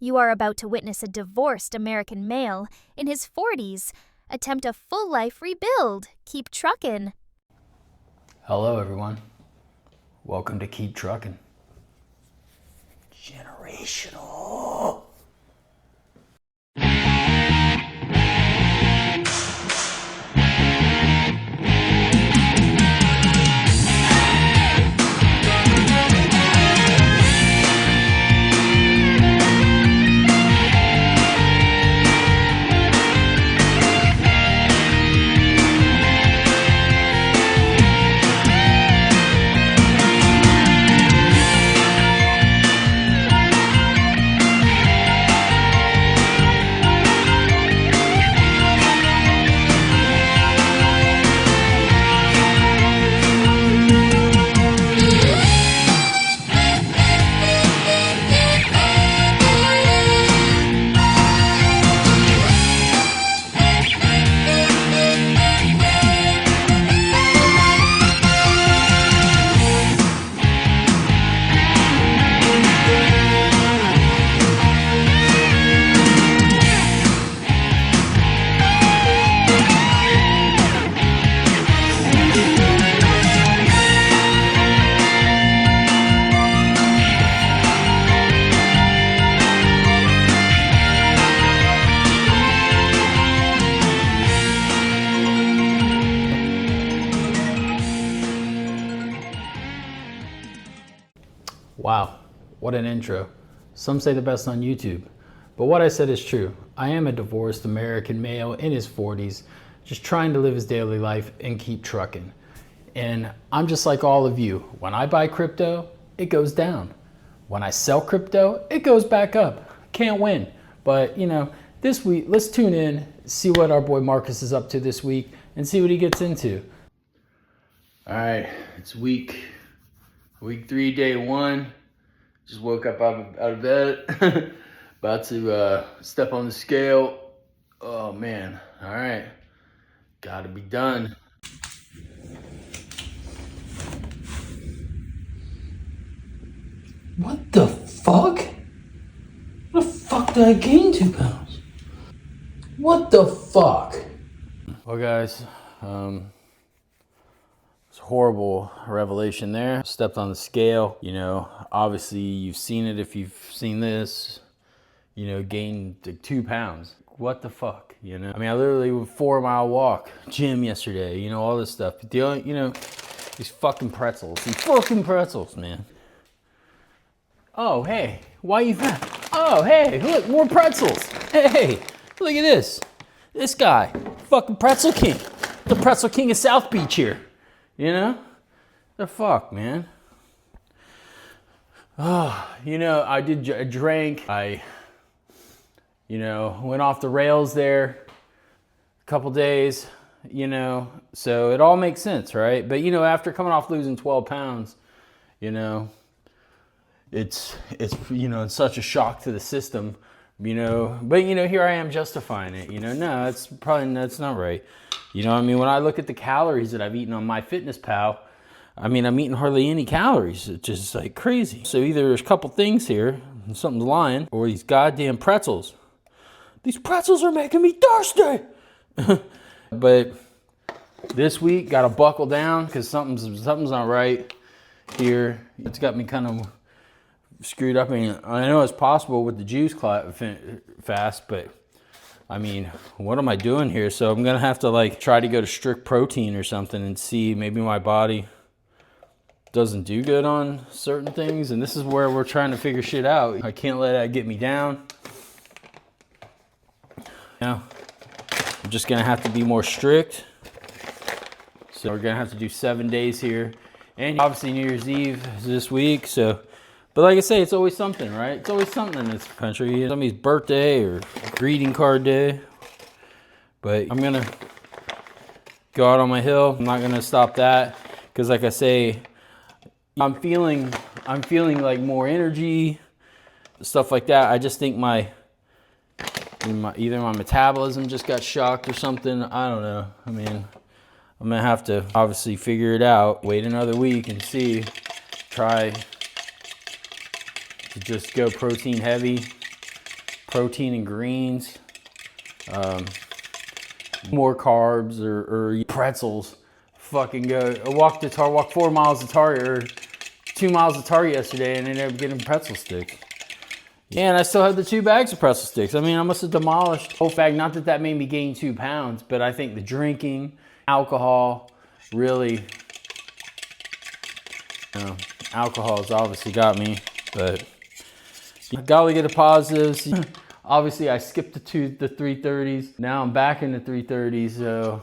You are about to witness a divorced American male in his 40s attempt a full life rebuild. Keep truckin'. Hello, everyone. Welcome to Keep Truckin'. Generational. Wow, what an intro. Some say the best on YouTube. But what I said is true. I am a divorced American male in his 40s, just trying to live his daily life and keep trucking. And I'm just like all of you. When I buy crypto, it goes down. When I sell crypto, it goes back up. Can't win. But this week, let's tune in, see what our boy Marcus is up to this week, and see what he gets into. All right, it's week 3, day 1. Just woke up out of bed. About to step on the scale. Oh man, all right. Gotta be done. What the fuck? What the fuck did I gain 2 pounds? What the fuck? Well guys, it's a horrible revelation there. Stepped on the scale, obviously you've seen it if you've seen this, gained like 2 pounds. What the fuck, I mean, I literally went 4-mile walk, gym yesterday, all this stuff. But these fucking pretzels, man. Oh, hey, why you fat? Oh, hey, look, more pretzels. Hey, look at this. This guy, fucking Pretzel King. The Pretzel King of South Beach here. The fuck, man. Oh, I drank. I, went off the rails there a couple days, so it all makes sense, right? But, after coming off losing 12 pounds, it's it's such a shock to the system, but here I am justifying it, no, that's not right. When I look at the calories that I've eaten on MyFitnessPal, I'm eating hardly any calories. It's just like crazy. So either there's a couple things here, and something's lying, or these goddamn pretzels. These pretzels are making me thirsty. But this week, got to buckle down because something's not right here. It's got me kind of screwed up. I know it's possible with the juice fast, but what am I doing here? So I'm gonna have to try to go to strict protein or something and see, maybe my body doesn't do good on certain things. And this is where we're trying to figure shit out. I can't let that get me down. I'm just gonna have to be more strict. So we're gonna have to do 7 days here. And obviously New Year's Eve is this week, so. But like I say, it's always something, right? It's always something in this country. Somebody's birthday or greeting card day. But I'm gonna go out on my hill. I'm not gonna stop that because, like I say, I'm feeling like more energy, stuff like that. I just think either my metabolism just got shocked or something. I don't know. I'm gonna have to obviously figure it out. Wait another week and see. Try to just go protein heavy protein and greens, more carbs or pretzels. Fucking go walk 4 miles to Target or 2 miles to Target yesterday and ended up getting pretzel sticks. Yeah, and I still had the 2 bags of pretzel sticks. I mean, I must have demolished the whole fact. Not that that made me gain 2 pounds, but I think the drinking, alcohol, really, alcohol has obviously got me, but you gotta get the positives. Obviously, I skipped the 330s. Now I'm back in the 330s, so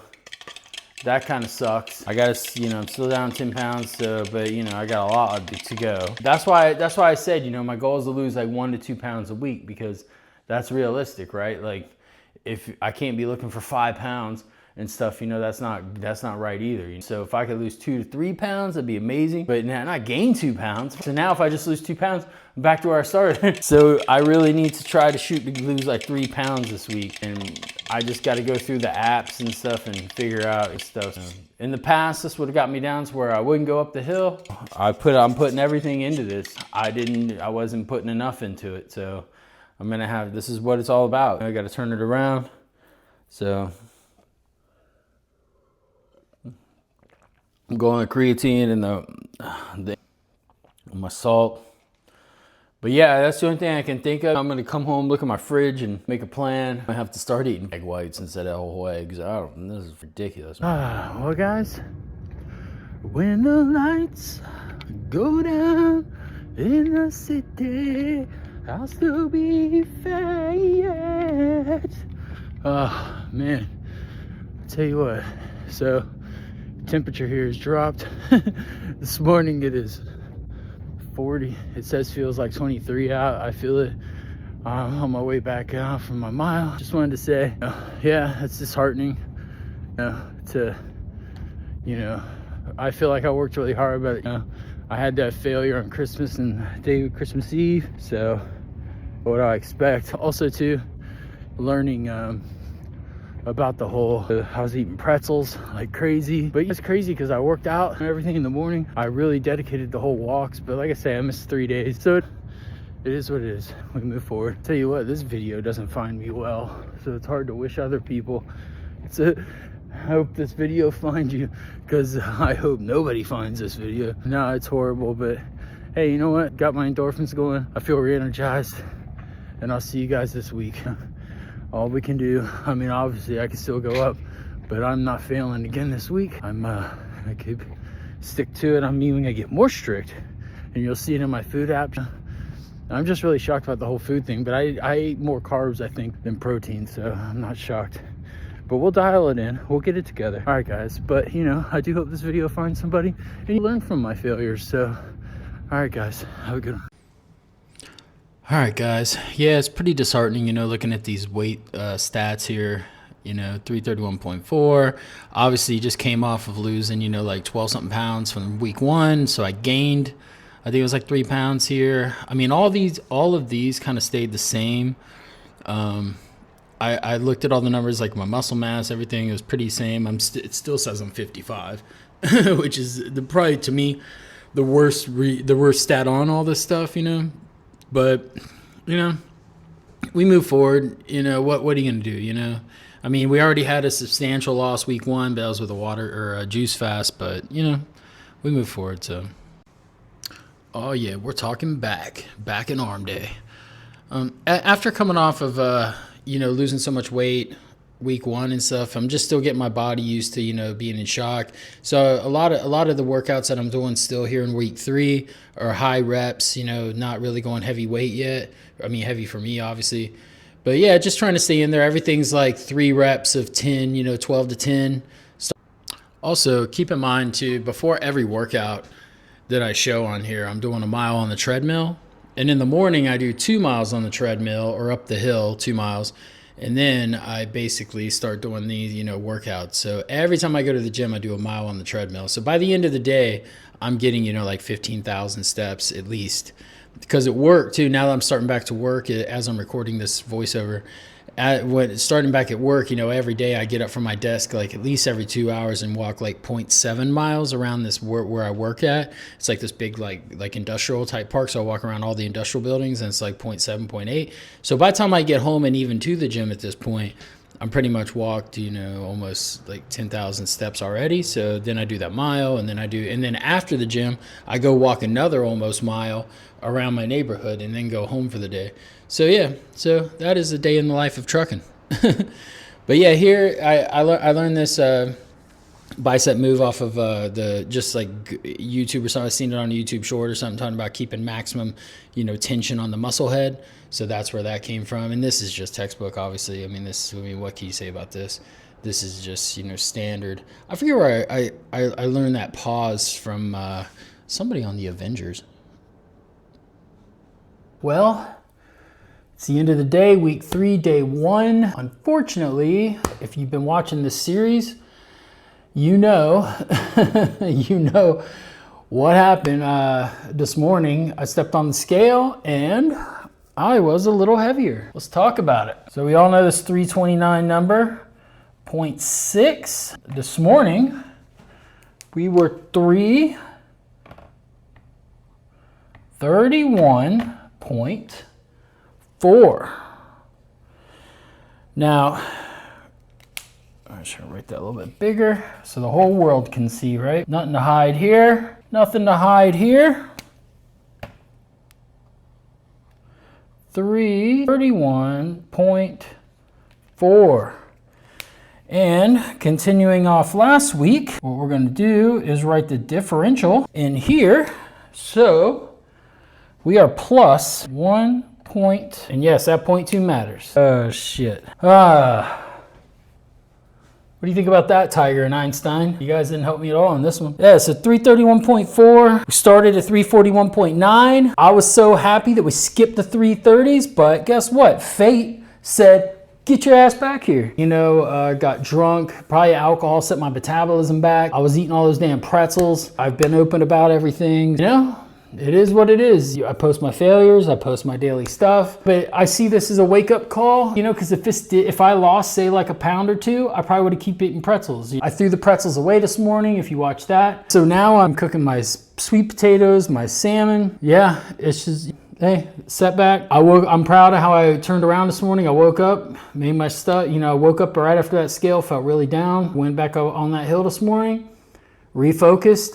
that kind of sucks. I gotta, I'm still down 10 pounds, so, but I got a lot to go. That's why I said, my goal is to lose like 1 to 2 pounds a week, because that's realistic, right? Like, if I can't be looking for 5 pounds and stuff, that's not right either. So if I could lose 2 to 3 pounds, that'd be amazing. But not gain 2 pounds. So now if I just lose 2 pounds, I'm back to where I started. So I really need to try to shoot to lose like 3 pounds this week. And I just got to go through the apps and stuff and figure out stuff. In the past, this would have got me down to where I wouldn't go up the hill. I'm putting everything into this. I wasn't putting enough into it. So I'm gonna have, this is what it's all about. I got to turn it around. So I'm going with creatine and my salt. But yeah, that's the only thing I can think of. I'm gonna come home, look at my fridge, and make a plan. I have to start eating egg whites instead of whole eggs. This is ridiculous. Well, guys, when the lights go down in the city, I'll still be fat. Oh man, I'll tell you what. So, temperature here has dropped. This morning it is 40. It says feels like 23 out. I feel it. I'm on my way back out from my mile. Just wanted to say, yeah, it's disheartening. I feel like I worked really hard, but I had that failure on Christmas and day of Christmas Eve. So, what do I expect? Also, too, learning about the whole, I was eating pretzels like crazy, but it's crazy because I worked out and everything in the morning. I really dedicated the whole walks, but like I say, I missed 3 days, so it is what it is. We move forward. Tell you what, this video doesn't find me well, so it's hard to wish other people. I hope this video finds you, because I hope nobody finds this video. No, it's horrible, but hey, you know what? Got my endorphins going. I feel re-energized, and I'll see you guys this week. All we can do, I mean, obviously I can still go up, but I'm not failing again this week. I could stick to it. I'm even gonna get more strict, and you'll see it in my food app. I'm just really shocked about the whole food thing, but I ate more carbs, I think, than protein, so I'm not shocked. But we'll dial it in. We'll get it together. All right, guys. But, I do hope this video finds somebody and you learn from my failures. So, all right, guys. Have a good one. All right, guys. Yeah, it's pretty disheartening, looking at these weight stats here. 331.4. Obviously, just came off of losing, like 12-something pounds from week 1. So I gained, I think it was like 3 pounds here. I mean, all of these kind of stayed the same. I looked at all the numbers, like my muscle mass, everything. It was pretty same. It still says I'm 55, which is probably to me the worst stat on all this stuff, But we move forward. What are you gonna do? I mean, we already had a substantial loss week 1, but that was with a water or a juice fast. But we move forward. So, oh yeah, we're talking back in arm day. After coming off of losing so much weight week 1 and stuff, I'm just still getting my body used to being in shock. So a lot of the workouts that I'm doing still here in week 3 are high reps, not really going heavy weight yet. I mean, heavy for me, obviously, but yeah, just trying to stay in there. Everything's like 3 reps of 10, 12 to 10. Also, keep in mind too, before every workout that I show on here, I'm doing a mile on the treadmill. And in the morning, I do 2 miles on the treadmill or up the hill, 2 miles. And then I basically start doing these, workouts. So every time I go to the gym, I do a mile on the treadmill. So by the end of the day, I'm getting, like 15,000 steps at least. because it worked too. Now that I'm starting back to work as I'm recording this voiceover, starting back at work, every day I get up from my desk like at least every 2 hours and walk like 0.7 miles around this where I work at. It's like this big like industrial type park, so I walk around all the industrial buildings, and it's like 0.7, 0.8. So by the time I get home and even to the gym at this point, I'm pretty much walked, almost like 10,000 steps already. So then I do that mile, and then after the gym, I go walk another almost mile around my neighborhood and then go home for the day. So yeah, so that is a day in the life of trucking. But yeah, here I learned this bicep move off of the just like YouTube or something. I've seen it on a YouTube short or something talking about keeping maximum, tension on the muscle head. So that's where that came from. And this is just textbook, obviously. I mean, what can you say about this? This is just, standard. I forget where I learned that pause from somebody on the Avengers. Well, it's the end of the day, week 3, day 1. Unfortunately, if you've been watching this series, you know what happened this morning. I stepped on the scale and I was a little heavier. Let's talk about it. So we all know this 329 number, 0.6. This morning, we were 331.4. Now, I should write that a little bit bigger so the whole world can see, right? Nothing to hide here. Nothing to hide here. 331.4. And continuing off last week, what we're going to do is write the differential in here. So we are plus 1 point, and yes, that 0.2 matters. Oh shit. What do you think about that, Tiger and Einstein? You guys didn't help me at all on this one. Yeah, so 331.4. We started at 341.9. I was so happy that we skipped the 330s, but guess what? Fate said, get your ass back here. Got drunk, probably alcohol set my metabolism back. I was eating all those damn pretzels. I've been open about everything. It is what it is. I post my failures, I post my daily stuff, but I see this as a wake-up call, because if I lost, say, like a pound or 2, I probably would have kept eating pretzels. I threw the pretzels away this morning, if you watched that. So now I'm cooking my sweet potatoes, my salmon. Yeah, it's just, hey, setback. I'm proud of how I turned around this morning. I woke up, made my stuff, I woke up right after that scale, felt really down, went back on that hill this morning. Refocused,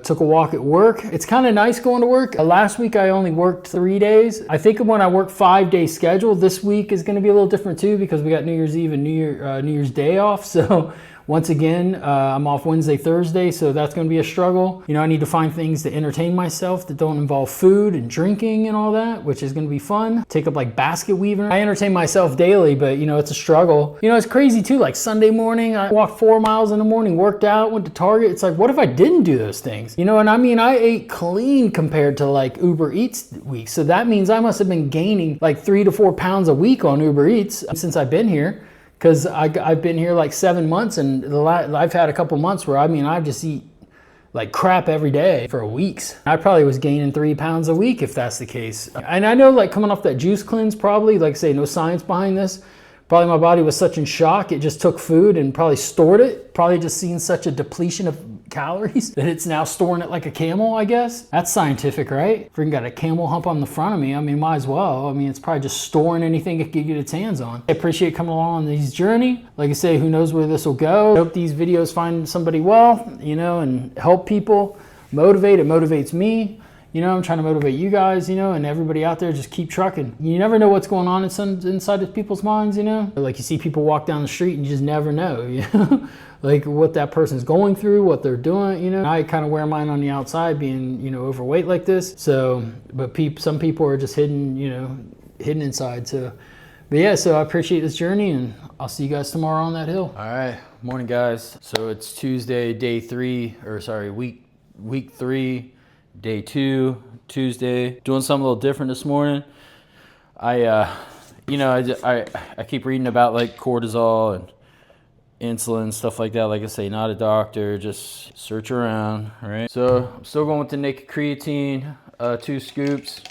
took a walk at work. It's kind of nice going to work. Last week I only worked 3 days. I think when I work 5-day schedule, this week is going to be a little different too because we got New Year's Eve and New Year's Day off. So once again, I'm off Wednesday, Thursday, so that's going to be a struggle. I need to find things to entertain myself that don't involve food and drinking and all that, which is going to be fun. Take up like basket weaving. I entertain myself daily, but it's a struggle. It's crazy too. Like Sunday morning, I walked 4 miles in the morning, worked out, went to Target. It's like, what if I didn't do those things? And I ate clean compared to like Uber Eats week. So that means I must have been gaining like 3 to 4 pounds a week on Uber Eats since I've been here. Because I've been here like 7 months, and I've had a couple months where I just eat like crap every day for weeks. I probably was gaining 3 pounds a week if that's the case. And I know like coming off that juice cleanse, probably, like say, no science behind this, probably my body was such in shock, it just took food and probably stored it. Probably just seen such a depletion of calories that it's now storing it like a camel, I guess. That's scientific, right? Freaking got a camel hump on the front of me. Might as well. It's probably just storing anything it can get its hands on. I appreciate coming along on this journey. Like I say, who knows where this will go. I hope these videos find somebody well, and help people. Motivate. It motivates me. I'm trying to motivate you guys, and everybody out there, just keep trucking. You never know what's going on inside of people's minds, Like you see people walk down the street and you just never know, like what that person's going through, what they're doing, I kind of wear mine on the outside being, overweight like this. So, but some people are just hidden inside. So, but yeah, so I appreciate this journey, and I'll see you guys tomorrow on that hill. All right. Morning, guys. So it's Tuesday, week 3. Day 2, Tuesday. Doing something a little different this morning. I keep reading about like cortisol and insulin, stuff like that. Like I say, not a doctor, just search around, right? So I'm still going with the naked creatine, 2 scoops.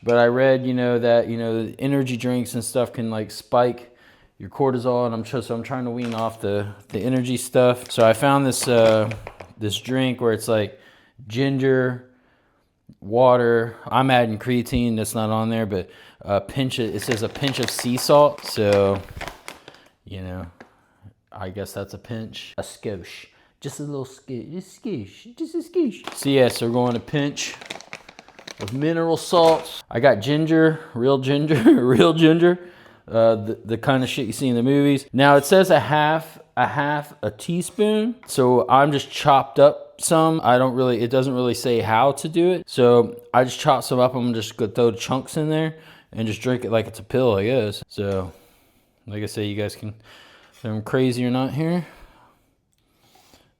But I read, that, the energy drinks and stuff can like spike your cortisol, and I'm trying to wean off the energy stuff. So I found this this drink where it's like ginger, water. I'm adding creatine, that's not on there, but it says a pinch of sea salt. So, I guess that's a pinch, a skosh, just a little skoosh, just a skoosh. So yeah, so we're going to pinch with mineral salts. I got ginger, real ginger, the kind of shit you see in the movies. Now it says a half a teaspoon. So I'm just chopped up some. It doesn't really say how to do it. So I just chop some up. I'm just gonna throw the chunks in there and just drink it like it's a pill, I guess. So like I say, you guys can, if I'm crazy or not here,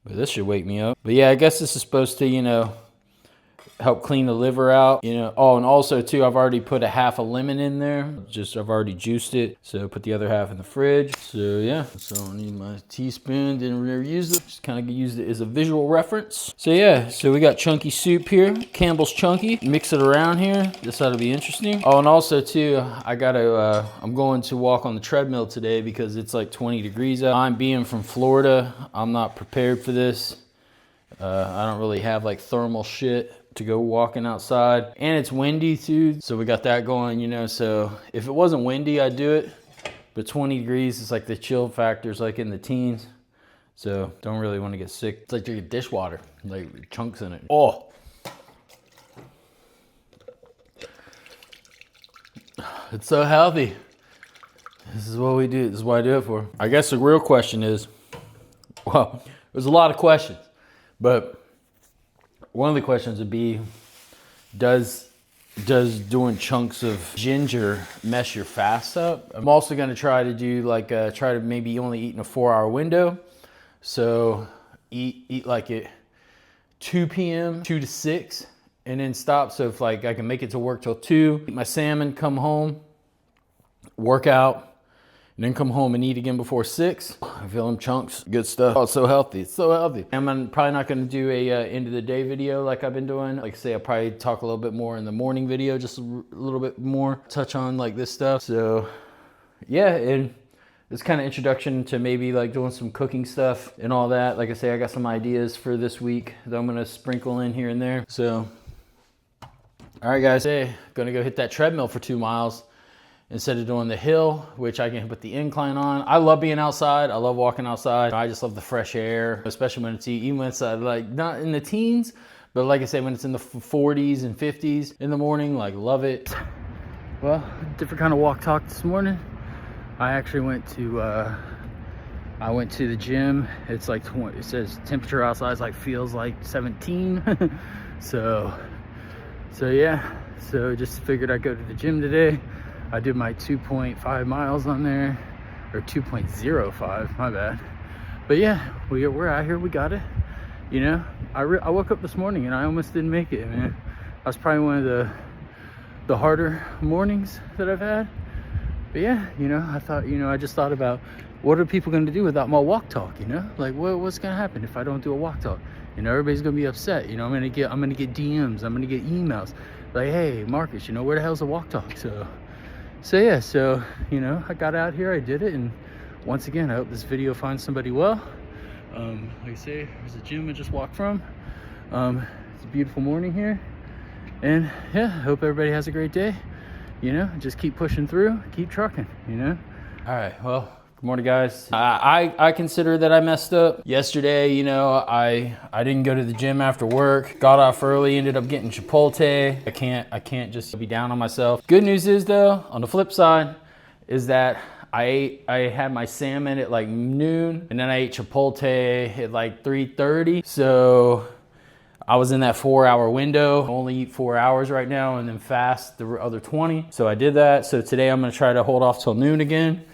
but this should wake me up. But yeah, I guess this is supposed to, help clean the liver out, Oh, and also too, I've already put a half a lemon in there. I've already juiced it. So put the other half in the fridge. So yeah, so I need my teaspoon. Didn't really use it. Just kind of used it as a visual reference. So yeah, so we got chunky soup here. Campbell's Chunky. Mix it around here. This ought to be interesting. Oh, and also too, I'm going to walk on the treadmill today because it's like 20 degrees out. I'm being from Florida. I'm not prepared for this. I don't really have like thermal shit to go walking outside, and it's windy too, so we got that going, so if it wasn't windy I'd do it, but 20 degrees is like the chill factor's like in the teens, so don't really want to get sick. It's like drinking dishwater, like chunks in it. Oh, it's so healthy. This is what we do. This is what I do it for. I guess the real question is, well, there's a lot of questions, but one of the questions would be, does doing chunks of ginger mess your fast up? I'm also going to try to do try to maybe only eat in a 4-hour window. So eat like at 2 p.m., 2 to 6, and then stop. So if I can make it to work till 2, eat my salmon, come home, work out, and then come home and eat again before 6. I feel them chunks, good stuff. Oh, it's so healthy, it's so healthy. I'm probably not gonna do a end of the day video like I've been doing. Like I say, I'll probably talk a little bit more in the morning video, just a little bit more, touch on like this stuff. So yeah, and this kind of introduction to maybe like doing some cooking stuff and all that. Like I say, I got some ideas for this week that I'm gonna sprinkle in here and there. So, all right guys, hey, gonna go hit that treadmill for 2 miles. Instead of doing the hill, which I can put the incline on. I love being outside. I love walking outside. I just love the fresh air, especially when it's even when it's like not in the teens, but like I say, when it's in the 40s and 50s in the morning, like love it. Well, different kind of walk talk this morning. I actually went to the gym. It's like 20, it says temperature outside is like feels like 17. so yeah, so just figured I'd go to the gym today. I did my 2.5 miles on there, or 2.05, my bad. But yeah, we're out here, we got it. I woke up this morning and I almost didn't make it, man. I was probably one of the harder mornings that I've had. But yeah, I thought, I just thought about what are people gonna do without my walk talk, Like what's gonna happen if I don't do a walk talk? Everybody's gonna be upset. I'm gonna get DMs, I'm gonna get emails. Like, hey, Marcus, where the hell's the walk talk? So yeah, I got out here, I did it, and once again, I hope this video finds somebody well. Like I say, there's a gym I just walked from. It's a beautiful morning here, and yeah, I hope everybody has a great day. Just keep pushing through, keep trucking, All right, well, good morning, guys. I consider that I messed up yesterday. I didn't go to the gym after work. Got off early. Ended up getting Chipotle. I can't just be down on myself. Good news is though, on the flip side, is that I had my salmon at like noon, and then I ate Chipotle at like 3:30. So I was in that 4-hour window. I only eat 4 hours right now, and then fast the other 20. So I did that. So today I'm gonna try to hold off till noon again,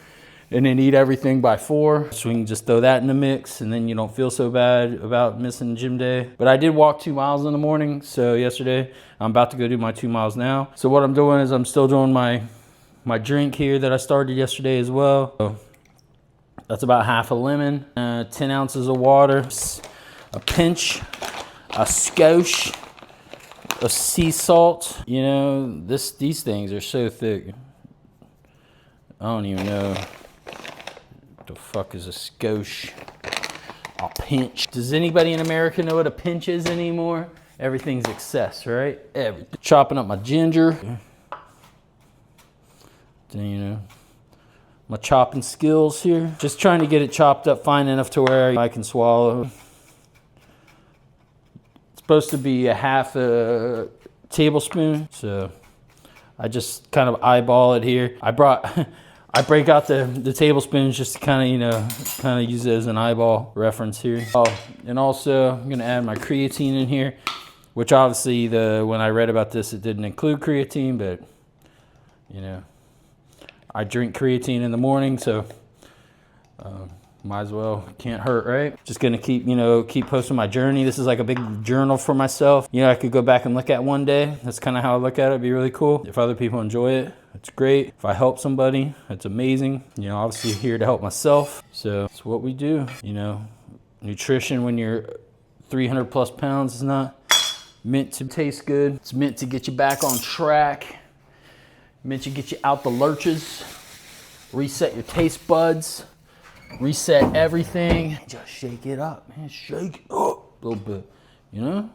and then eat everything by 4, so we can just throw that in the mix, and then you don't feel so bad about missing gym day. But I did walk 2 miles in the morning, so yesterday. I'm about to go do my 2 miles now. So what I'm doing is I'm still doing my drink here that I started yesterday as well. So that's about half a lemon, 10 ounces of water, a pinch, a skosh, of sea salt. You know, these things are so thick. I don't even know what the fuck is a skosh. A pinch. Does anybody in America know what a pinch is anymore? Everything's excess, right? Everything. Chopping up my ginger. Then, you know, my chopping skills here. Just trying to get it chopped up fine enough to where I can swallow. It's supposed to be a half a tablespoon, so I just kind of eyeball it here. I break out the tablespoons just to kind of, you know, kind of use it as an eyeball reference here. Oh, and also I'm gonna add my creatine in here, which obviously when I read about this, it didn't include creatine, but you know, I drink creatine in the morning, so might as well, can't hurt, right? Just gonna keep posting my journey. This is like a big journal for myself. You know, I could go back and look at one day. That's kind of how I look at it. It'd be really cool. If other people enjoy it, it's great. If I help somebody, it's amazing. You know, obviously here to help myself. So it's what we do. You know, nutrition when you're 300 plus pounds is not meant to taste good. It's meant to get you back on track. Meant to get you out the lurches, reset your taste buds, reset everything. Just shake it up, man. Shake it up a little bit. You know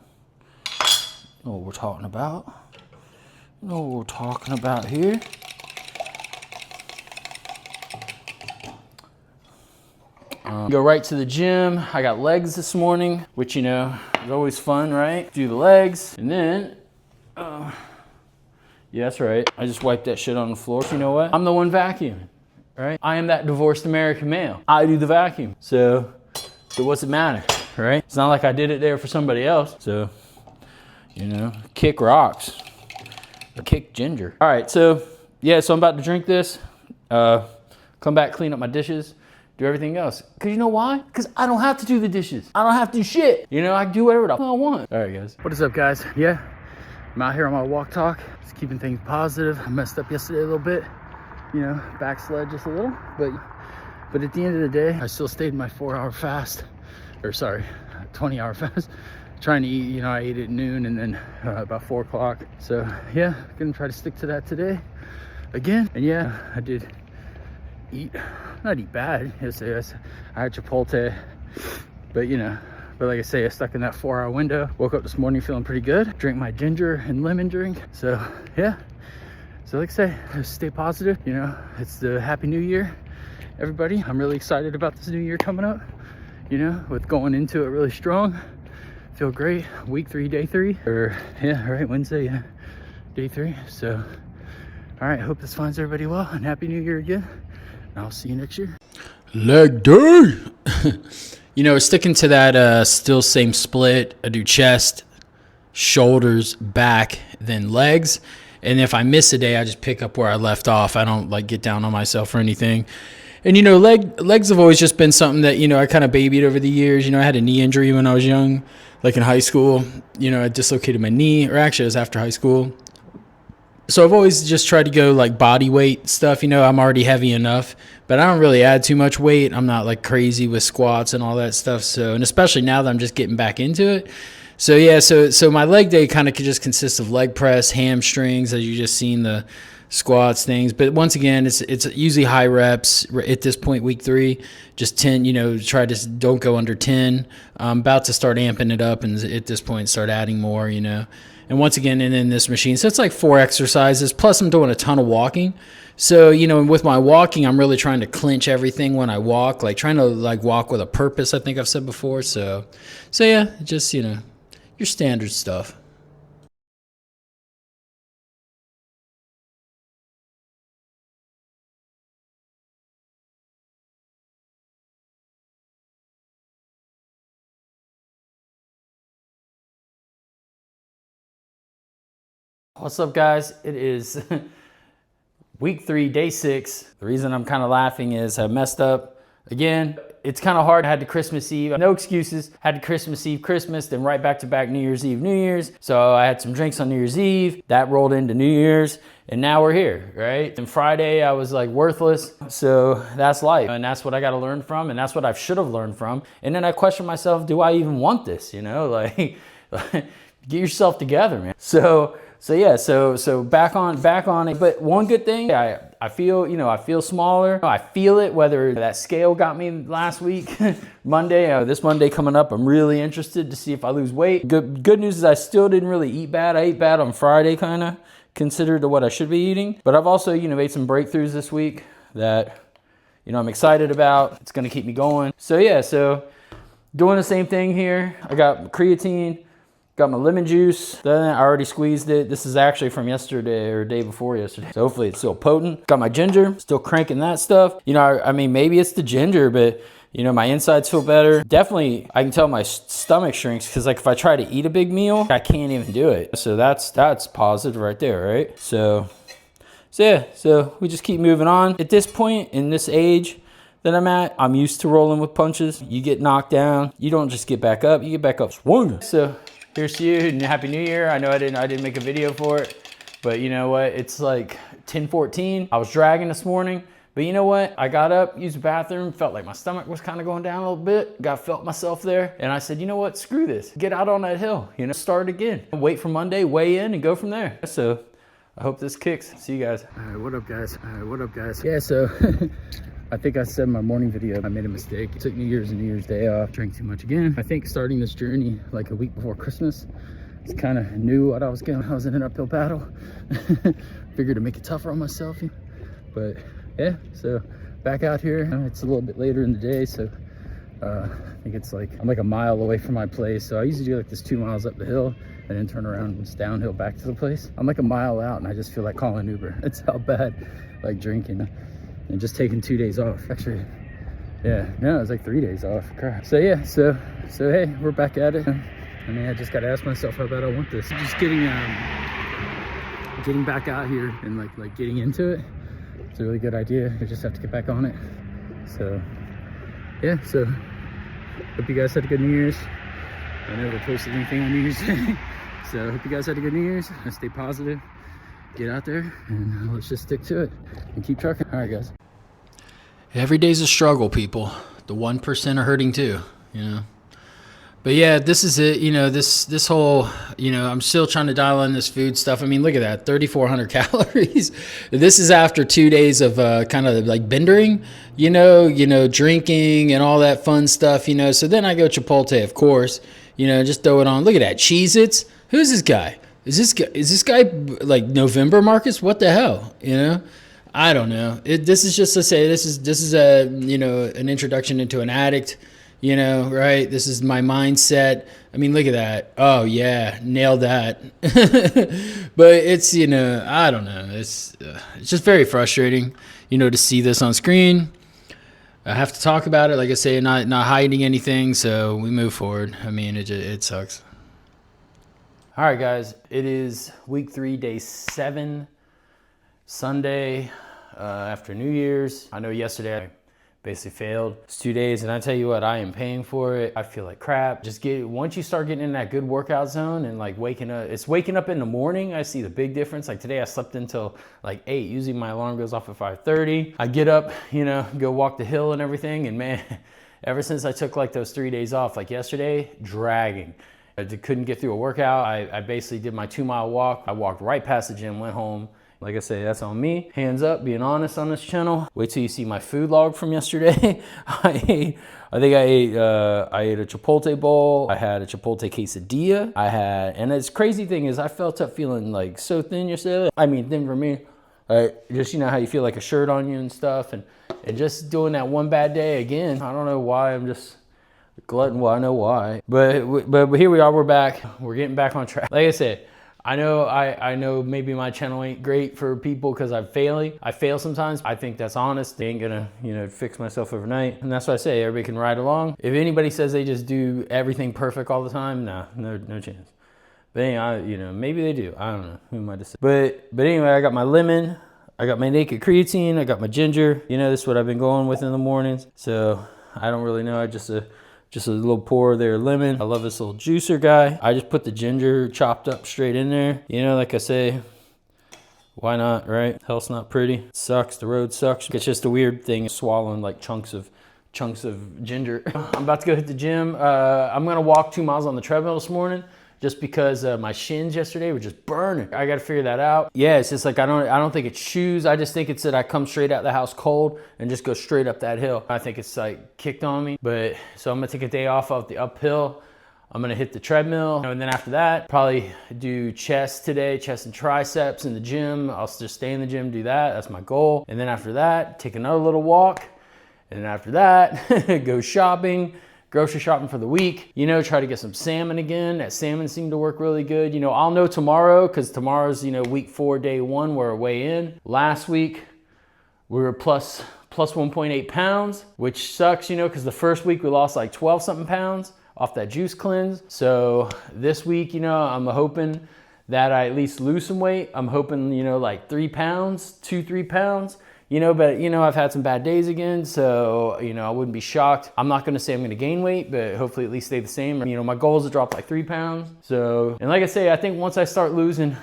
what we're talking about. You know what we're talking about here. Go right to the gym. I got legs this morning, which, you know, is always fun, right? Do the legs, and then yeah, that's right. I just wiped that shit on the floor. You know what? I'm the one vacuuming, right? I am that divorced American male. I do the vacuum. So what's it matter, right? It's not like I did it there for somebody else. So, you know, kick rocks or kick ginger. All right, so yeah, so I'm about to drink this, come back, clean up my dishes, do everything else. Cause you know why? Cause I don't have to do the dishes. I don't have to do shit. You know, I can do whatever the fuck I want. All right, guys. What is up, guys? Yeah. I'm out here on my walk talk, just keeping things positive. I messed up yesterday a little bit, you know, backslid just a little, but at the end of the day, I still stayed in my 4-hour fast, or sorry, 20-hour fast, trying to eat. You know, I ate at noon and then about 4 o'clock. So yeah, gonna try to stick to that today again. And yeah, I did not eat bad yesterday. I had Chipotle, but you know, but like I say, I stuck in that 4-hour window. Woke up this morning feeling pretty good. Drank my ginger and lemon drink. So yeah. So like I say, just stay positive. You know, it's the Happy New Year, everybody. I'm really excited about this new year coming up. You know, with going into it really strong. Feel great. Week 3, day 3. Or yeah, right, Wednesday, yeah, day 3. So all right, hope this finds everybody well, and Happy New Year again. And I'll see you next year. Leg day. You know, sticking to that still same split. I do chest, shoulders, back, then legs. And if I miss a day, I just pick up where I left off. I don't like get down on myself or anything. And, you know, legs have always just been something that, you know, I kind of babied over the years. You know, I had a knee injury when I was young, like in high school. You know, I dislocated my knee, or actually it was after high school. So I've always just tried to go like body weight stuff. You know, I'm already heavy enough, but I don't really add too much weight. I'm not like crazy with squats and all that stuff. So, and especially now that I'm just getting back into it. So yeah, so my leg day kind of just consists of leg press, hamstrings, as you just seen the squats things. But once again, it's usually high reps at this point, week 3, just 10, you know, try to don't go under 10. I'm about to start amping it up and at this point start adding more, you know. And once again, in this machine, so it's like 4 exercises, plus I'm doing a ton of walking. So, you know, with my walking, I'm really trying to clinch everything when I walk, like trying to like walk with a purpose, I think I've said before. So yeah, just, you know, your standard stuff. What's up, guys? It is week 3, day 6. The reason I'm kind of laughing is I messed up again. It's kind of hard. I had to Christmas Eve, no excuses. Had to Christmas Eve, Christmas, then right back to back New Year's Eve, New Year's. So I had some drinks on New Year's Eve. That rolled into New Year's, and now we're here, right? And Friday I was like worthless. So that's life, and that's what I got to learn from, and that's what I should have learned from. And then I question myself, do I even want this? You know, like get yourself together, man. So back on it. But one good thing, I feel, I feel smaller. I feel it, whether that scale got me last week, Monday, this Monday coming up, I'm really interested to see if I lose weight. Good news is I still didn't really eat bad. I ate bad on Friday, kind of, considered to what I should be eating. But I've also, made some breakthroughs this week that, I'm excited about. It's going to keep me going. So doing the same thing here. I got creatine. Got my lemon juice. Then I already squeezed it. This is actually from yesterday or day before yesterday. So hopefully it's still potent. Got my ginger, still cranking that stuff. I mean, maybe it's the ginger, but my insides feel better. Definitely, I can tell my stomach shrinks because like if I try to eat a big meal, I can't even do it. So that's positive right there, right? So we just keep moving on. At this point in this age that I'm at, I'm used to rolling with punches. You get knocked down, you don't just get back up, you get back up swinging. So here's to you and Happy New Year. I know I didn't make a video for it, but you know what? It's like 10:14. I was dragging this morning, but you know what? I got up, used the bathroom, felt like my stomach was kind of going down a little bit. Felt myself there, and I said, you know what? Screw this. Get out on that hill. Start again. Wait for Monday, weigh in, and go from there. So I hope this kicks. See you guys. All right, what up, guys? Yeah, so I think I said in my morning video, I made a mistake. I took New Year's and New Year's Day off, drank too much again. I think starting this journey like a week before Christmas, it's kind of knew what I was going. I was in an uphill battle. Figured to make it tougher on myself. But yeah, so back out here. It's a little bit later in the day, so I think I'm like a mile away from my place. So I usually do like this 2 miles up the hill and then turn around and it's downhill back to the place. I'm like a mile out and I just feel like calling an Uber. It's how bad, like drinking and just taking 2 days off. Actually, yeah, no, it's like 3 days off. Crap. So yeah, so hey, we're back at it. I mean, I just got to ask myself how bad I want this. Just getting back out here and like getting into it. It's a really good idea. I just have to get back on it. So yeah, so hope you guys had a good New Year's. I never posted anything on New Year's Day. So hope you guys had a good New Year's. Stay positive, get out there, and let's just stick to it and keep trucking. All right, guys. Every day's a struggle, people. The 1% are hurting too, But yeah, this is it. This whole, I'm still trying to dial in this food stuff. I mean, look at that, 3,400 calories. This is after 2 days of kind of like bendering, drinking and all that fun stuff, So then I go Chipotle, of course, just throw it on. Look at that, Cheez-Its. Who's this guy? Is this guy like November Marcus? What the hell? I don't know. This is just to say this is a an introduction into an addict. Right? This is my mindset. I mean, look at that. Oh yeah, nailed that. But it's I don't know. It's just very frustrating, to see this on screen. I have to talk about it, like I say, not hiding anything. So we move forward. I mean, it sucks. All right, guys. It is week 3, day 7, Sunday after New Year's. I know yesterday I basically failed. It's 2 days, and I tell you what, I am paying for it. I feel like crap. Once you start getting in that good workout zone and like waking up in the morning, I see the big difference. Like today I slept until like 8. Usually my alarm goes off at 5:30. I get up, go walk the hill and everything, and man, ever since I took like those 3 days off, like yesterday, dragging. I couldn't get through a workout. I basically did my 2-mile walk. I walked right past the gym, went home. Like I say, that's on me. Hands up, being honest on this channel. Wait till you see my food log from yesterday. I ate a Chipotle bowl. I had a Chipotle quesadilla. And this crazy thing is I felt up feeling like so thin yesterday. I mean, thin for me. Just, how you feel like a shirt on you and stuff. And just doing that one bad day again. I don't know why, I'm just a glutton. Well, I know why. But here we are, we're back. We're getting back on track. Like I said, I know maybe my channel ain't great for people because I'm failing. I fail sometimes. I think that's honest. They ain't gonna, fix myself overnight. And that's why I say everybody can ride along. If anybody says they just do everything perfect all the time, no chance. But anyway, maybe they do. I don't know. Who am I to say? But anyway, I got my lemon. I got my naked creatine. I got my ginger. This is what I've been going with in the mornings. So I don't really know. I just a little pour there of lemon. I love this little juicer guy. I just put the ginger chopped up straight in there. Like I say, why not, right? Health's not pretty. It sucks, the road sucks. It's just a weird thing, swallowing like chunks of ginger. I'm about to go hit the gym. I'm gonna walk 2 miles on the treadmill this morning just because my shins yesterday were just burning. I got to figure that out. Yeah, it's just like I don't think it's shoes. I just think it's that I come straight out of the house cold and just go straight up that hill. I think it's like kicked on me. But so I'm gonna take a day off of the uphill. I'm gonna hit the treadmill, and then after that, probably do chest today, chest and triceps in the gym. I'll just stay in the gym, do that. That's my goal. And then after that, take another little walk. And then after that, go shopping, grocery shopping for the week. You know, try to get some salmon again. That salmon seemed to work really good. You know, I'll know tomorrow because tomorrow's, week 4, day 1, we're way in. Last week, we were plus 1.8 pounds, which sucks, because the first week we lost like 12 something pounds off that juice cleanse. So this week, I'm hoping that I at least lose some weight. I'm hoping, like 3 pounds, 2-3 pounds, but I've had some bad days again. So, I wouldn't be shocked. I'm not going to say I'm going to gain weight, but hopefully at least stay the same. My goal is to drop like 3 pounds. So, and like I say, I think once I start losing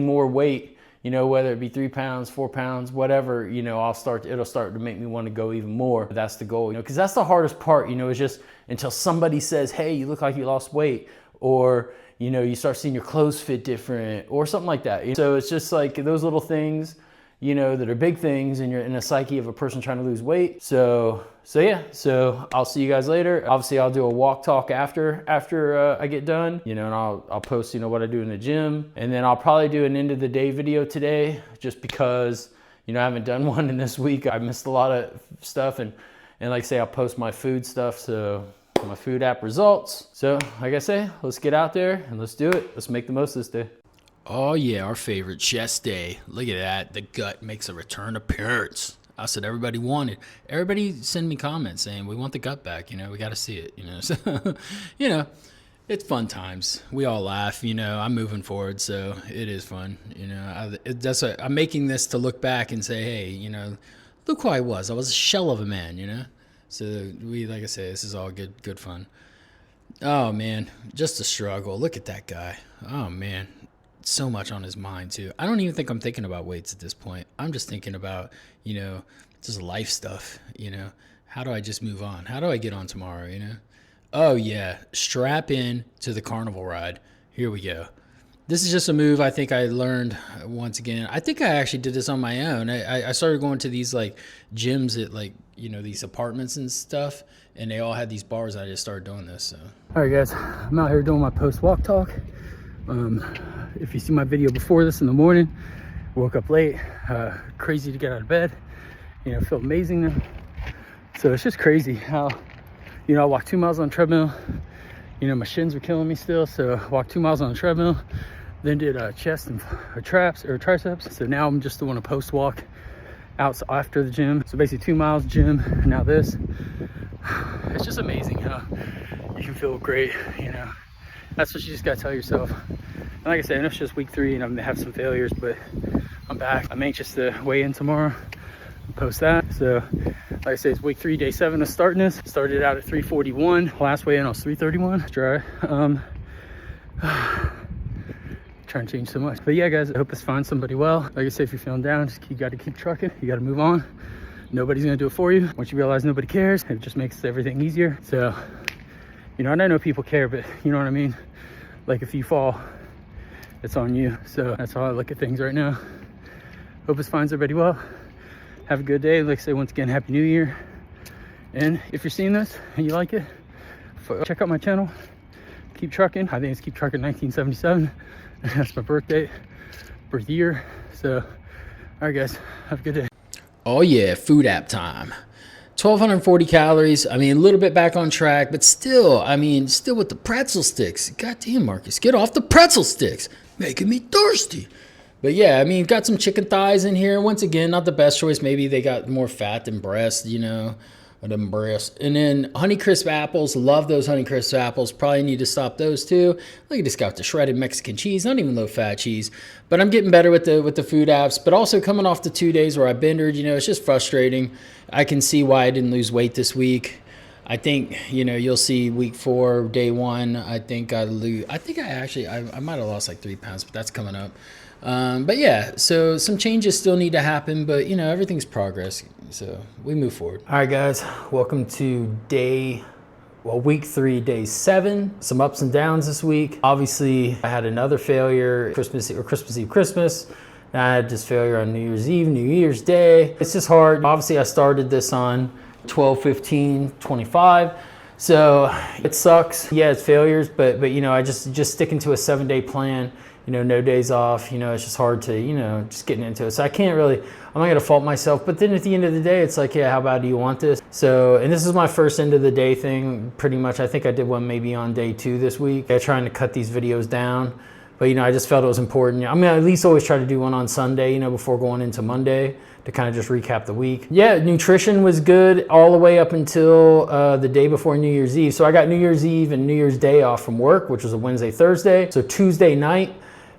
more weight, whether it be 3 pounds, 4 pounds, whatever, it'll start to make me want to go even more. That's the goal, because that's the hardest part, is just until somebody says, hey, you look like you lost weight, or, you start seeing your clothes fit different or something like that. So it's just like those little things, that are big things in the psyche of a person trying to lose weight. So yeah, so I'll see you guys later. Obviously I'll do a walk talk after I get done, and I'll post, what I do in the gym. And then I'll probably do an end of the day video today, just because, I haven't done one in this week. I missed a lot of stuff, and like I say, I'll post my food stuff. So my food app results. So like I say, let's get out there and let's do it. Let's make the most of this day. Oh yeah, our favorite chest day. Look at that. The gut makes a return appearance. I said everybody wanted. Everybody send me comments saying we want the gut back. We got to see it. So, it's fun times. We all laugh. I'm moving forward, so it is fun. I'm making this to look back and say, hey, look who I was. I was a shell of a man. So like I say, this is all good fun. Oh man, just a struggle. Look at that guy. Oh man. So much on his mind too. I don't even think I'm thinking about weights at this point. I'm just thinking about, just life stuff, how do I just move on? How do I get on tomorrow, Oh yeah, strap in to the carnival ride. Here we go. This is just a move I think I learned once again. I think I actually did this on my own. I started going to these like gyms at like, these apartments and stuff, and they all had these bars. I just started doing this. So. All right guys, I'm out here doing my post-walk talk. If you see my video before this in the morning, woke up late, crazy to get out of bed, feel amazing now. So it's just crazy how, I walked 2 miles on the treadmill, my shins were killing me still. So I walked 2 miles on the treadmill, then did chest and triceps. So now I'm just doing a post walk out after the gym. So basically 2 miles gym, and now this. It's just amazing how you can feel great, That's what you just gotta tell yourself. And like I said, I know it's just week 3 and I'm gonna have some failures, but I'm back. I'm anxious to weigh in tomorrow, post that. So like I said, it's week 3, day 7 of starting this. Started out at 341. Last weigh in I was 331. Dry. Trying to change so much. But yeah guys, I hope this finds somebody well. Like I said, if you're feeling down, you gotta keep trucking. You gotta move on. Nobody's gonna do it for you. Once you realize nobody cares, it just makes everything easier. So, and I know people care, but you know what I mean? Like if you fall, it's on you. So that's how I look at things right now. Hope this finds everybody well. Have a good day. Like I say, once again, Happy New Year. And if you're seeing this and you like it, check out my channel, Keep Truckin. I think it's Keep Truckin 1977. That's my birth year. So, all right guys, have a good day. Oh yeah, food app time. 1,240 calories. I mean, a little bit back on track, but still with the pretzel sticks. Goddamn, Marcus, get off the pretzel sticks. Making me thirsty. But yeah, got some chicken thighs in here. Once again, not the best choice. Maybe they got more fat than breast, or them breasts. And then Honeycrisp apples. Love those Honeycrisp apples. Probably need to stop those too. Look at this guy with the shredded Mexican cheese. Not even low fat cheese. But I'm getting better with the food apps. But also coming off the 2 days where I bindered, it's just frustrating. I can see why I didn't lose weight this week. I think, you'll see week 4, day 1. I think I might have lost like 3 pounds, but that's coming up. But yeah, so some changes still need to happen, but everything's progress. So we move forward. All right, guys, welcome to day Well, week 3, day 7, some ups and downs this week. Obviously, I had another failure Christmas Eve, Christmas. And I had this failure on New Year's Eve, New Year's Day. It's just hard. Obviously, I started this on 12/15/25. So it sucks. Yeah, it's failures, but you know, I just sticking to a 7-day plan, you know, no days off, you know, it's just hard to, you know, just getting into it. So I can't really, I'm not gonna fault myself, but then at the end of the day, it's like, yeah, how bad do you want this? So, and this is my first end of the day thing, pretty much. I think I did one maybe on day 2 this week. I'm trying to cut these videos down, but you know, I just felt it was important. I'm gonna at least always try to do one on Sunday, you know, before going into Monday, to kind of just recap the week. Yeah, nutrition was good all the way up until the day before New Year's Eve. So I got New Year's Eve and New Year's Day off from work, which was a Wednesday, Thursday. So Tuesday night,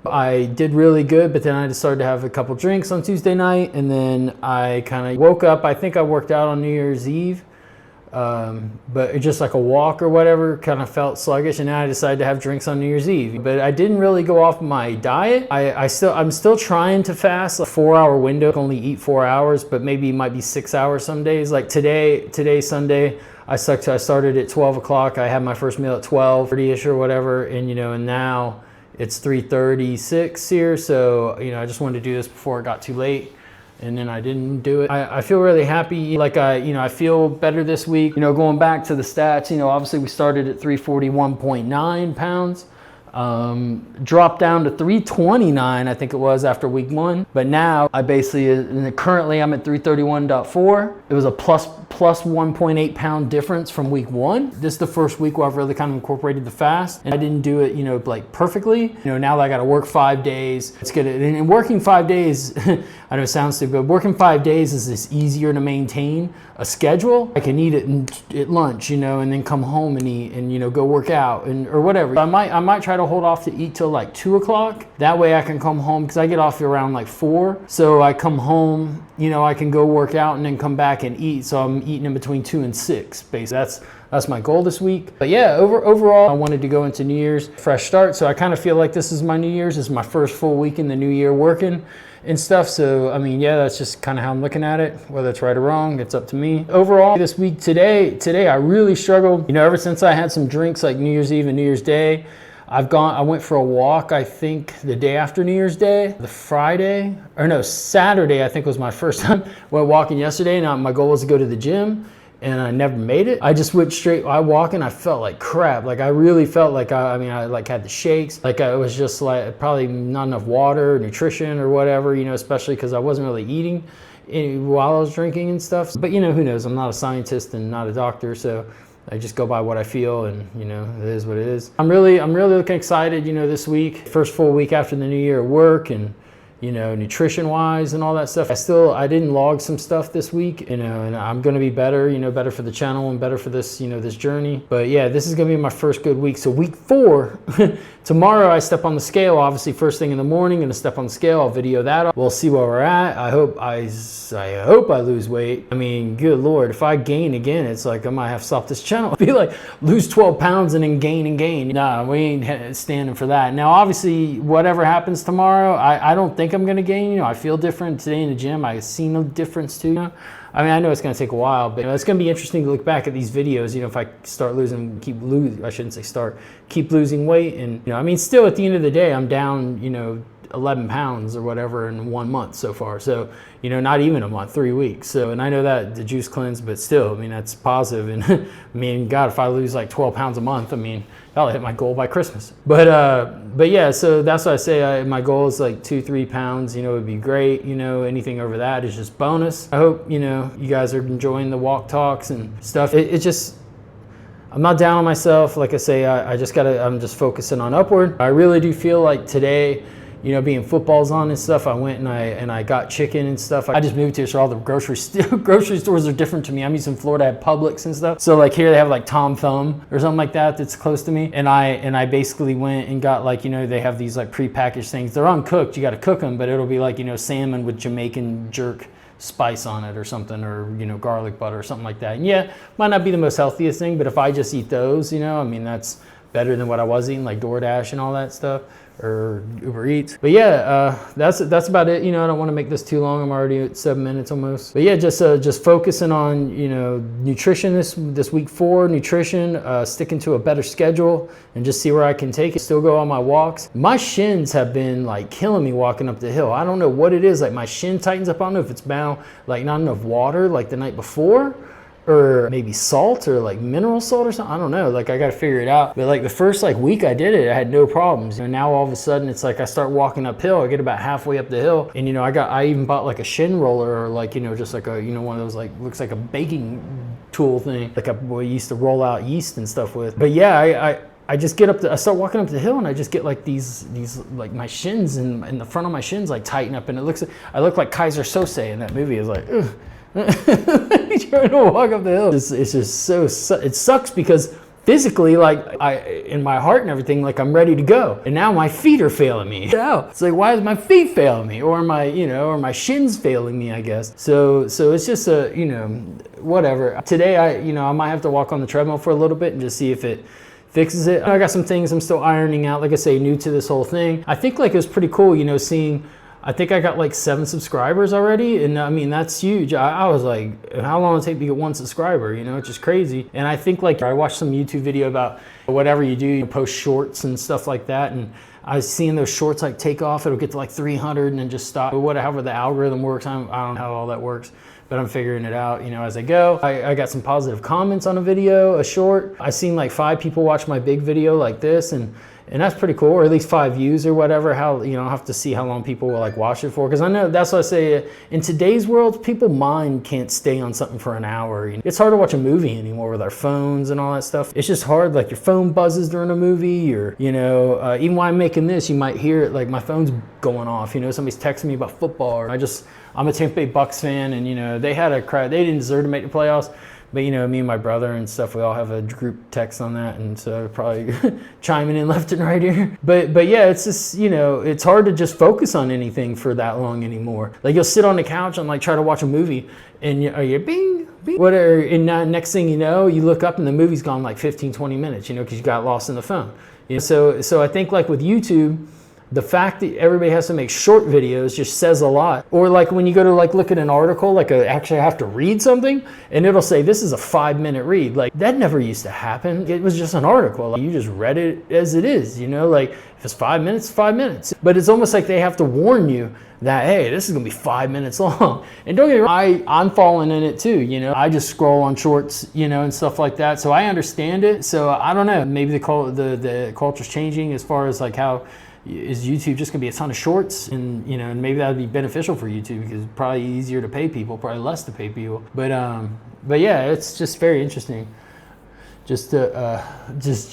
I did really good, but then I just started to have a couple drinks on Tuesday night, and then I kind of woke up. I think I worked out on New Year's Eve, but it just like a walk or whatever, kind of felt sluggish, and then I decided to have drinks on New Year's Eve. But I didn't really go off my diet. I'm still trying to fast a 4-hour window, only eat 4 hours, but maybe it might be 6 hours some days. Like today Sunday, I started at 12 o'clock. I had my first meal at 12:30ish or whatever, and you know, and now it's 3:36 here, so you know, I just wanted to do this before it got too late. And then I didn't do it. I feel really happy. Like I feel better this week. You know, going back to the stats, you know, obviously we started at 341.9 pounds, dropped down to 329, I think it was, after week 1. But now I basically, currently I'm at 331.4. It was a plus 1.8 pound difference from week 1. This is the first week where I've really kind of incorporated the fast, and I didn't do it, you know, like perfectly. You know, now that I got to work 5 days, it's good. And working 5 days, I know it sounds stupid, but working 5 days is this easier to maintain a schedule. I can eat it at lunch, you know, and then come home and eat, and you know, go work out or whatever. I might try to hold off to eat till like 2 o'clock. That way I can come home, because I get off around like 4. So I come home, you know, I can go work out and then come back and eat. So I'm eating in between 2 and 6, basically. That's my goal this week. But yeah, overall, I wanted to go into New Year's fresh start. So I kind of feel like this is my New Year's. This is my first full week in the new year working and stuff. So, I mean, yeah, that's just kind of how I'm looking at it. Whether it's right or wrong, it's up to me. Overall, this week, today, I really struggled. You know, ever since I had some drinks like New Year's Eve and New Year's Day, I went for a walk, I think, the day after New Year's Day. Saturday, I think, was my first time. Went walking yesterday, and my goal was to go to the gym, and I never made it. I just went straight, I walked and I felt like crap. Like I really felt like, I like had the shakes. Like I was just like, probably not enough water, nutrition or whatever, you know, especially because I wasn't really eating while I was drinking and stuff. But you know, who knows? I'm not a scientist and not a doctor, so I just go by what I feel, and you know, it is what it is. I'm really looking excited, you know, this week, first full week after the new year at work, and you know, nutrition wise and all that stuff. I didn't log some stuff this week, you know, and I'm going to be better, you know, better for the channel and better for this, you know, this journey. But yeah, this is going to be my first good week. So week 4, tomorrow I step on the scale, obviously first thing in the morning, going to step on the scale. I'll video that. We'll see where we're at. I hope I lose weight. I mean, good Lord, if I gain again, it's like I might have to stop this channel. It'll be like lose 12 pounds and then gain and gain. Nah, we ain't standing for that. Now, obviously, whatever happens tomorrow, I don't think I'm going to gain. You know, I feel different today in the gym. I've seen a difference too. You know? I mean, I know it's going to take a while, but you know, it's going to be interesting to look back at these videos. You know, if I start losing, keep losing weight, and you know, I mean, still at the end of the day, I'm down, you know, 11 pounds or whatever in 1 month so far. So, you know, not even a month, 3 weeks. So, and I know that the juice cleanse, but still, I mean, that's positive. And I mean, God, if I lose like 12 pounds a month, I mean, I'll hit my goal by Christmas. But yeah, so that's why I say my goal is like 2-3 pounds, you know, would be great. You know, anything over that is just bonus. I hope, you know, you guys are enjoying the walk talks and stuff. It just, I'm not down on myself. Like I say, I'm just focusing on upward. I really do feel like today, you know, being football's on and stuff, I went and I got chicken and stuff. I just moved here, so all the grocery stores are different to me. I'm used in Florida, I have Publix and stuff. So like here they have like Tom Thumb or something like that that's close to me. And I basically went and got like, you know, they have these like prepackaged things. They're uncooked, you got to cook them, but it'll be like, you know, salmon with Jamaican jerk spice on it or something, or you know, garlic butter or something like that. And yeah, might not be the most healthiest thing, but if I just eat those, you know, I mean, that's better than what I was eating, like DoorDash and all that stuff, or Uber Eats. But yeah, that's about it. You know, I don't want to make this too long. I'm already at 7 minutes almost. But yeah, just focusing on, you know, nutrition this week 4, nutrition, sticking to a better schedule, and just see where I can take it. Still go on my walks. My shins have been like killing me walking up the hill. I don't know what it is. Like my shin tightens up. I don't know if it's bound like not enough water like the night before, or maybe salt or like mineral salt or something. I don't know, like I gotta figure it out. But like the first like week I did it, I had no problems. And now all of a sudden it's like I start walking uphill, I get about halfway up the hill, and you know, I even bought like a shin roller, or like, you know, just like a, you know, one of those like, looks like a baking tool thing, like we used to roll out yeast and stuff with. But yeah, I just get up, I start walking up the hill, and I just get like these like my shins and the front of my shins like tighten up, and I look like Kaiser Sose in that movie. It's like, ugh. Trying to walk up the hill. It's just so, it sucks because physically, like in my heart and everything, like I'm ready to go, and now my feet are failing me. It's like, why is my feet failing me, or my, you know, or my shins failing me, I guess. So it's just a, you know, whatever. Today I might have to walk on the treadmill for a little bit and just see if it fixes it. I got some things I'm still ironing out, like I say, new to this whole thing. I think like it was pretty cool, you know, seeing, I think I got like 7 subscribers already, and I mean, that's huge. I was like, how long does it take to get 1 subscriber? You know, it's just crazy. And I think like I watched some YouTube video about whatever you do, you post shorts and stuff like that, and I was seeing those shorts like take off, it'll get to like 300 and then just stop. Whatever the algorithm works, I don't know how all that works, but I'm figuring it out, you know, as I go. I got some positive comments on a video, a short. I seen like 5 people watch my big video like this, and that's pretty cool, or at least 5 views or whatever. How, you know, I'll have to see how long people will like watch it for, because I know that's what I say, in today's world, people's mind can't stay on something for an hour. You know, it's hard to watch a movie anymore with our phones and all that stuff. It's just hard, like your phone buzzes during a movie, or, you know, even while I'm making this, you might hear it, like my phone's going off, you know, somebody's texting me about football, or I'm a Tampa Bay Bucks fan, and, you know, they had a crowd, they didn't deserve to make the playoffs. But, you know, me and my brother and stuff, we all have a group text on that, and so probably chiming in left and right here. But yeah, it's just, you know, it's hard to just focus on anything for that long anymore. Like you'll sit on the couch and like try to watch a movie, and you're bing, bing, whatever, and next thing you know, you look up and the movie's gone like 15, 20 minutes, you know, because you got lost in the phone. You know, so I think like with YouTube, the fact that everybody has to make short videos just says a lot. Or like when you go to like look at an article, like actually have to read something, and it'll say this is a 5-minute read. Like that never used to happen. It was just an article. Like, you just read it as it is, you know, like if it's 5 minutes, 5 minutes. But it's almost like they have to warn you that, hey, this is gonna be 5 minutes long. And don't get me wrong, I'm falling in it too, you know. I just scroll on shorts, you know, and stuff like that. So I understand it. So I don't know, maybe the culture's changing as far as like how, is YouTube just gonna be a ton of shorts, and you know, and maybe that would be beneficial for YouTube because it's probably easier to pay people, probably less to pay people. But yeah, it's just very interesting, just to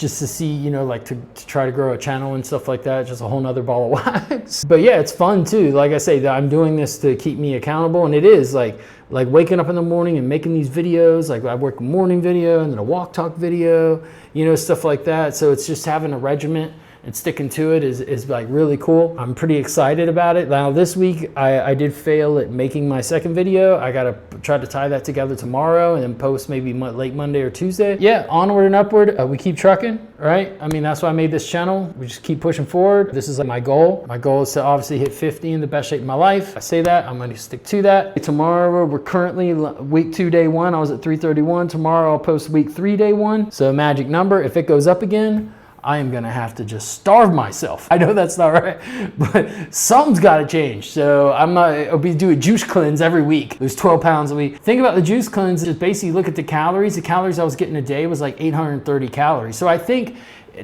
see, you know, like to try to grow a channel and stuff like that. Just a whole nother ball of wax. But yeah, it's fun too. Like I say, that I'm doing this to keep me accountable, and it is like waking up in the morning and making these videos. Like I work a morning video and then a walk talk video, you know, stuff like that. So it's just having a regiment and sticking to it is like really cool. I'm pretty excited about it. Now this week I did fail at making my second video. I gotta try to tie that together tomorrow and then post maybe late Monday or Tuesday. Yeah, onward and upward. We keep trucking, right? I mean, that's why I made this channel. We just keep pushing forward. This is like my goal. My goal is to obviously hit 50 in the best shape of my life. I say that, I'm gonna stick to that. Tomorrow, we're currently week 2, day 1. I was at 331. Tomorrow I'll post week 3, day 1. So magic number, if it goes up again, I am gonna have to just starve myself. I know that's not right, but something's gotta change. So I'll be doing juice cleanse every week. Lose 12 pounds a week. Think about the juice cleanse, just basically look at the calories. The calories I was getting a day was like 830 calories. So I think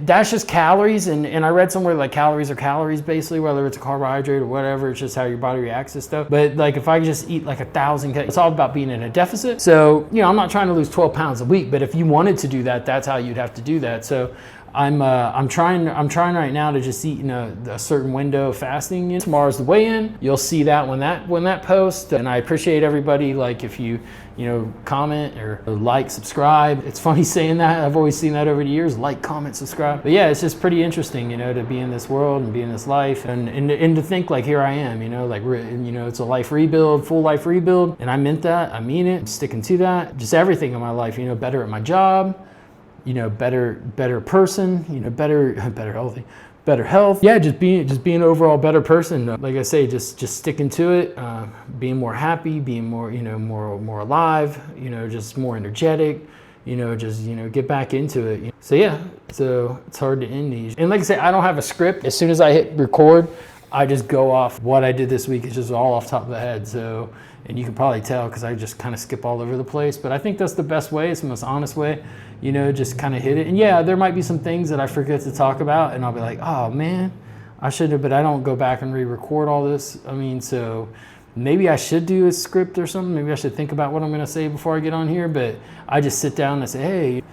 that's just calories, and I read somewhere like calories are calories basically, whether it's a carbohydrate or whatever, it's just how your body reacts to stuff. But like if I just eat like 1,000, it's all about being in a deficit. So, you know, I'm not trying to lose 12 pounds a week, but if you wanted to do that, that's how you'd have to do that. So I'm trying right now to just eat in a certain window of fasting. You know, tomorrow's the weigh-in. You'll see that when that posts. And I appreciate everybody, like if you comment or like, subscribe. It's funny saying that. I've always seen that over the years. Like, comment, subscribe. But yeah, it's just pretty interesting, you know, to be in this world and be in this life, and to think like here I am, you know, like, you know, it's a life rebuild, full life rebuild, and I meant that. I mean it. I'm sticking to that. Just everything in my life, you know, better at my job. you know, better person, you know, better healthy, better health. Yeah, just being an overall better person. Like I say, just sticking to it, being more happy, being more, you know, more alive, you know, just more energetic, you know, just, you know, get back into it. So yeah, so it's hard to end these. And like I say, I don't have a script. As soon as I hit record, I just go off what I did this week. It's just all off the top of the head. So, and you can probably tell because I just kind of skip all over the place. But I think that's the best way. It's the most honest way, you know, just kind of hit it. And yeah, there might be some things that I forget to talk about and I'll be like, oh man, I should have, but I don't go back and re-record all this. I mean, so maybe I should do a script or something. Maybe I should think about what I'm going to say before I get on here. But I just sit down and say, hey,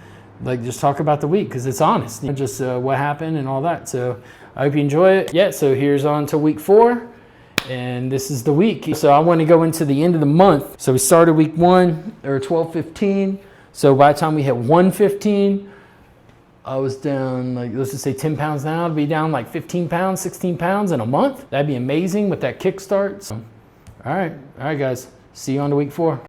like just talk about the week because it's honest. You know, just what happened and all that. So I hope you enjoy it. Yeah, so here's on to week 4. And this is the week. So I want to go into the end of the month. So we started week 1 or 12-15. So by the time we hit 115, I was down like, let's just say 10 pounds now. I'd be down like 15 pounds, 16 pounds in a month. That'd be amazing with that kickstart. So, all right, guys. See you on to week 4.